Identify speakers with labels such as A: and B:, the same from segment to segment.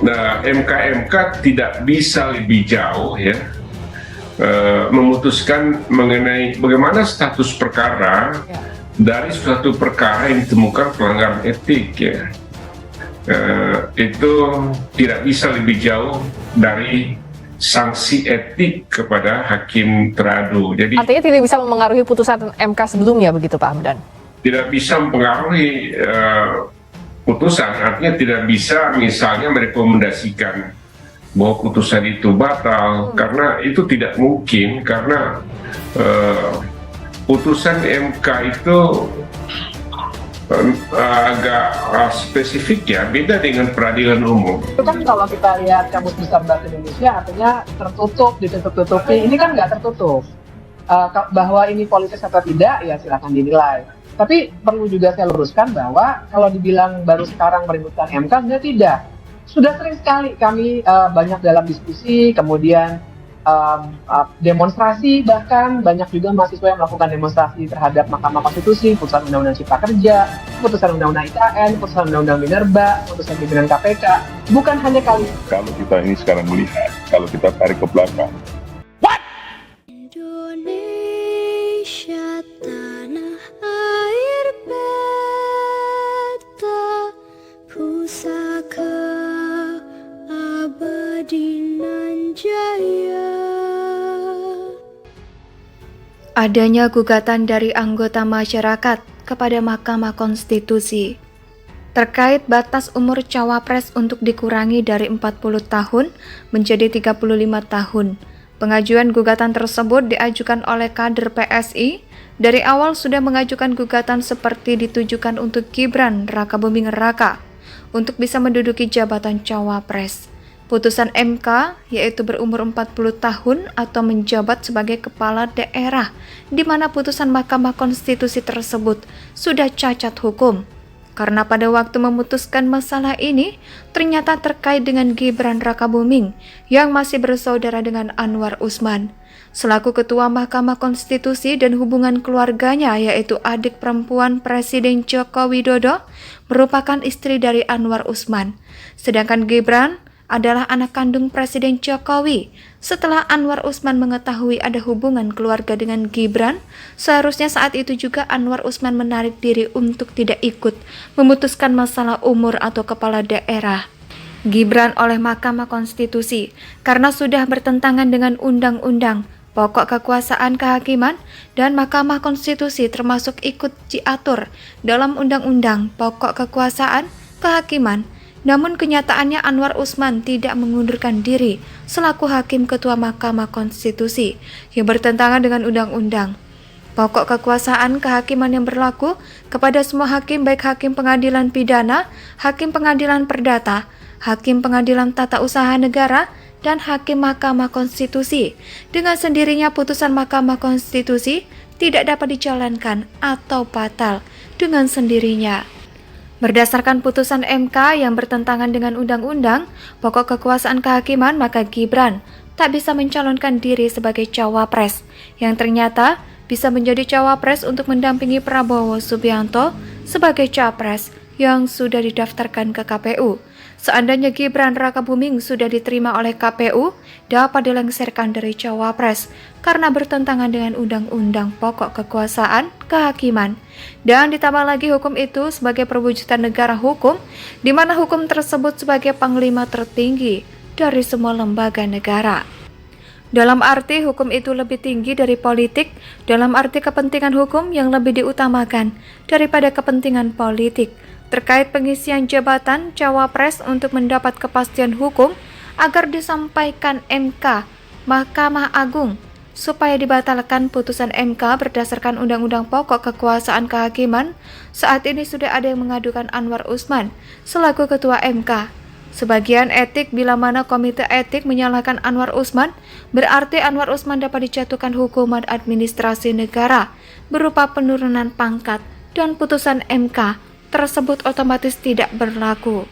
A: Nah, MK tidak bisa lebih jauh ya memutuskan mengenai bagaimana status perkara dari suatu perkara yang ditemukan pelanggaran etik ya. Itu tidak bisa lebih jauh dari sanksi etik kepada hakim teradu. Jadi
B: artinya tidak bisa memengaruhi putusan MK sebelumnya begitu Pak Hamdan?
A: Tidak bisa mempengaruhi putusan, artinya tidak bisa misalnya merekomendasikan bahwa putusan itu batal, karena itu tidak mungkin, karena putusan MK itu agak spesifik ya, beda dengan peradilan umum.
C: Itu kan kalau kita lihat Kamus Besar Bahasa Indonesia artinya tertutup, ditutup-tutupi. Ini kan nggak tertutup. Bahwa ini politis atau tidak, ya silakan dinilai. Tapi perlu juga saya luruskan bahwa kalau dibilang baru sekarang meributkan MK, sebenarnya tidak. Sudah sering sekali kami banyak dalam diskusi, kemudian demonstrasi, bahkan banyak juga mahasiswa yang melakukan demonstrasi terhadap Mahkamah Konstitusi, putusan Undang-Undang Cipta Kerja, putusan Undang-Undang IKN, putusan Undang-Undang Minerba, putusan pimpinan KPK. Bukan hanya kali.
D: Kalau kita ini sekarang melihat, kalau kita tarik ke belakang,
E: Indonesia tanah air beta pusaka abadi nan jaya.
F: Adanya gugatan dari anggota masyarakat kepada Mahkamah Konstitusi terkait batas umur cawapres untuk dikurangi dari 40 tahun menjadi 35 tahun. Pengajuan gugatan tersebut diajukan oleh kader PSI. Dari awal sudah mengajukan gugatan seperti ditujukan untuk Gibran Rakabuming Raka untuk bisa menduduki jabatan cawapres. Putusan MK yaitu berumur 40 tahun atau menjabat sebagai kepala daerah, di mana putusan Mahkamah Konstitusi tersebut sudah cacat hukum. Karena pada waktu memutuskan masalah ini ternyata terkait dengan Gibran Rakabuming yang masih bersaudara dengan Anwar Usman. Selaku Ketua Mahkamah Konstitusi dan hubungan keluarganya yaitu adik perempuan Presiden Joko Widodo merupakan istri dari Anwar Usman. Sedangkan Gibran adalah anak kandung Presiden Jokowi. Setelah Anwar Usman mengetahui ada hubungan keluarga dengan Gibran, seharusnya saat itu juga Anwar Usman menarik diri untuk tidak ikut memutuskan masalah umur atau kepala daerah Gibran oleh Mahkamah Konstitusi karena sudah bertentangan dengan undang-undang, pokok kekuasaan kehakiman, dan Mahkamah Konstitusi termasuk ikut diatur dalam undang-undang pokok kekuasaan kehakiman. Namun kenyataannya Anwar Usman tidak mengundurkan diri selaku Hakim Ketua Mahkamah Konstitusi yang bertentangan dengan undang-undang. Pokok kekuasaan kehakiman yang berlaku kepada semua hakim baik hakim pengadilan pidana, hakim pengadilan perdata, hakim pengadilan tata usaha negara, dan hakim Mahkamah Konstitusi. Dengan sendirinya putusan Mahkamah Konstitusi tidak dapat dijalankan atau batal dengan sendirinya. Berdasarkan putusan MK yang bertentangan dengan undang-undang pokok kekuasaan kehakiman, maka Gibran tak bisa mencalonkan diri sebagai cawapres yang ternyata bisa menjadi cawapres untuk mendampingi Prabowo Subianto sebagai capres yang sudah didaftarkan ke KPU. Seandainya Gibran Rakabuming sudah diterima oleh KPU, dapat dilengsarkan dari cawapres karena bertentangan dengan undang-undang pokok kekuasaan kehakiman. Dan ditambah lagi hukum itu sebagai perwujudan negara hukum, di mana hukum tersebut sebagai panglima tertinggi dari semua lembaga negara. Dalam arti hukum itu lebih tinggi dari politik, dalam arti kepentingan hukum yang lebih diutamakan daripada kepentingan politik. Terkait pengisian jabatan cawapres untuk mendapat kepastian hukum agar disampaikan MK Mahkamah Agung supaya dibatalkan putusan MK berdasarkan Undang-Undang Pokok Kekuasaan Kehakiman. Saat ini sudah ada yang mengadukan Anwar Usman selaku Ketua MK. Sebagian etik bila mana Komite Etik menyalahkan Anwar Usman, berarti Anwar Usman dapat dijatuhkan hukuman administrasi negara berupa penurunan pangkat dan putusan MK tersebut otomatis tidak berlaku.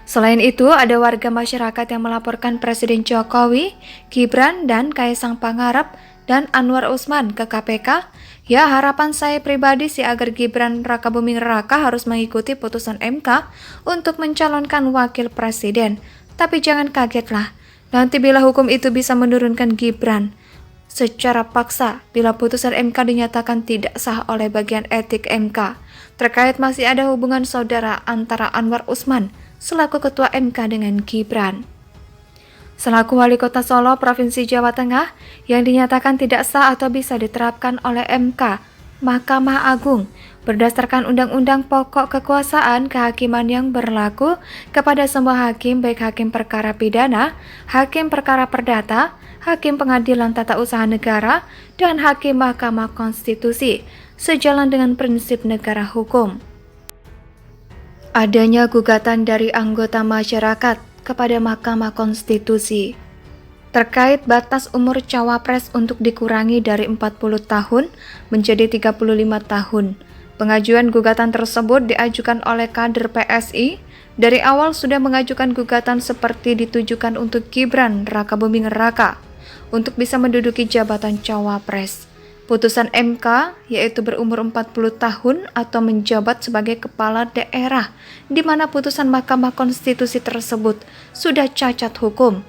F: Selain itu, ada warga masyarakat yang melaporkan Presiden Jokowi, Gibran, dan Kaisang Pangarep dan Anwar Usman ke KPK. Ya, harapan saya pribadi sih agar Gibran Rakabuming Raka harus mengikuti putusan MK untuk mencalonkan wakil presiden. Tapi jangan kagetlah, nanti bila hukum itu bisa menurunkan Gibran secara paksa bila putusan MK dinyatakan tidak sah oleh bagian etik MK terkait masih ada hubungan saudara antara Anwar Usman selaku Ketua MK dengan Gibran. Selaku Wali Kota Solo, Provinsi Jawa Tengah, yang dinyatakan tidak sah atau bisa diterapkan oleh MK, Mahkamah Agung, berdasarkan Undang-Undang Pokok Kekuasaan Kehakiman yang berlaku kepada semua hakim baik hakim perkara pidana, hakim perkara perdata, hakim pengadilan tata usaha negara, dan hakim Mahkamah Konstitusi, sejalan dengan prinsip negara hukum. Adanya gugatan dari anggota masyarakat kepada Mahkamah Konstitusi terkait batas umur cawapres untuk dikurangi dari 40 tahun menjadi 35 tahun. Pengajuan gugatan tersebut diajukan oleh kader PSI. Dari awal sudah mengajukan gugatan seperti ditujukan untuk Gibran Rakabuming Raka untuk bisa menduduki jabatan cawapres. Putusan MK yaitu berumur 40 tahun atau menjabat sebagai kepala daerah, di mana putusan Mahkamah Konstitusi tersebut sudah cacat hukum.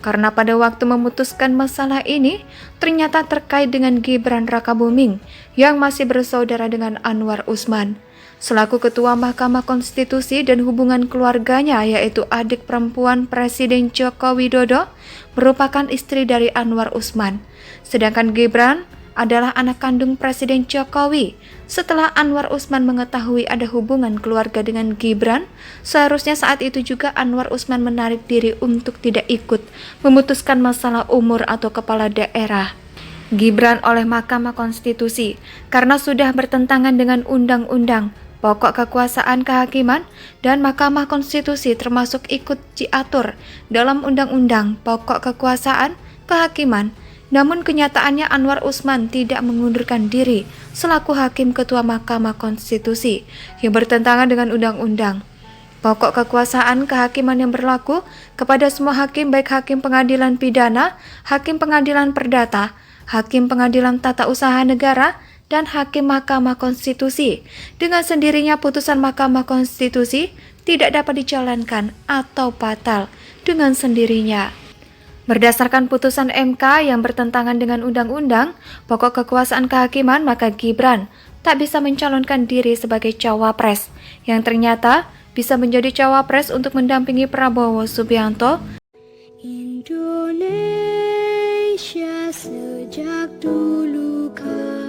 F: Karena pada waktu memutuskan masalah ini, ternyata terkait dengan Gibran Rakabuming yang masih bersaudara dengan Anwar Usman. Selaku Ketua Mahkamah Konstitusi dan hubungan keluarganya yaitu adik perempuan Presiden Joko Widodo merupakan istri dari Anwar Usman. Sedangkan Gibran adalah anak kandung Presiden Jokowi. Setelah Anwar Usman mengetahui ada hubungan keluarga dengan Gibran, seharusnya saat itu juga Anwar Usman menarik diri untuk tidak ikut memutuskan masalah umur atau kepala daerah Gibran oleh Mahkamah Konstitusi karena sudah bertentangan dengan Undang-Undang Pokok Kekuasaan Kehakiman dan Mahkamah Konstitusi termasuk ikut diatur dalam Undang-Undang Pokok Kekuasaan Kehakiman. Namun kenyataannya Anwar Usman tidak mengundurkan diri selaku Hakim Ketua Mahkamah Konstitusi yang bertentangan dengan Undang-Undang Pokok Kekuasaan Kehakiman yang berlaku kepada semua hakim baik hakim pengadilan pidana, hakim pengadilan perdata, hakim pengadilan tata usaha negara, dan hakim Mahkamah Konstitusi. Dengan sendirinya putusan Mahkamah Konstitusi tidak dapat dijalankan atau batal dengan sendirinya. Berdasarkan putusan MK yang bertentangan dengan Undang-Undang Pokok Kekuasaan Kehakiman, maka Gibran tak bisa mencalonkan diri sebagai cawapres, yang ternyata bisa menjadi cawapres untuk mendampingi Prabowo Subianto.
E: Indonesia sejak dulu kala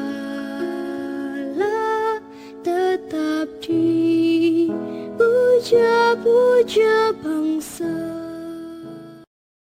E: tetap dipuja-puja bangsa.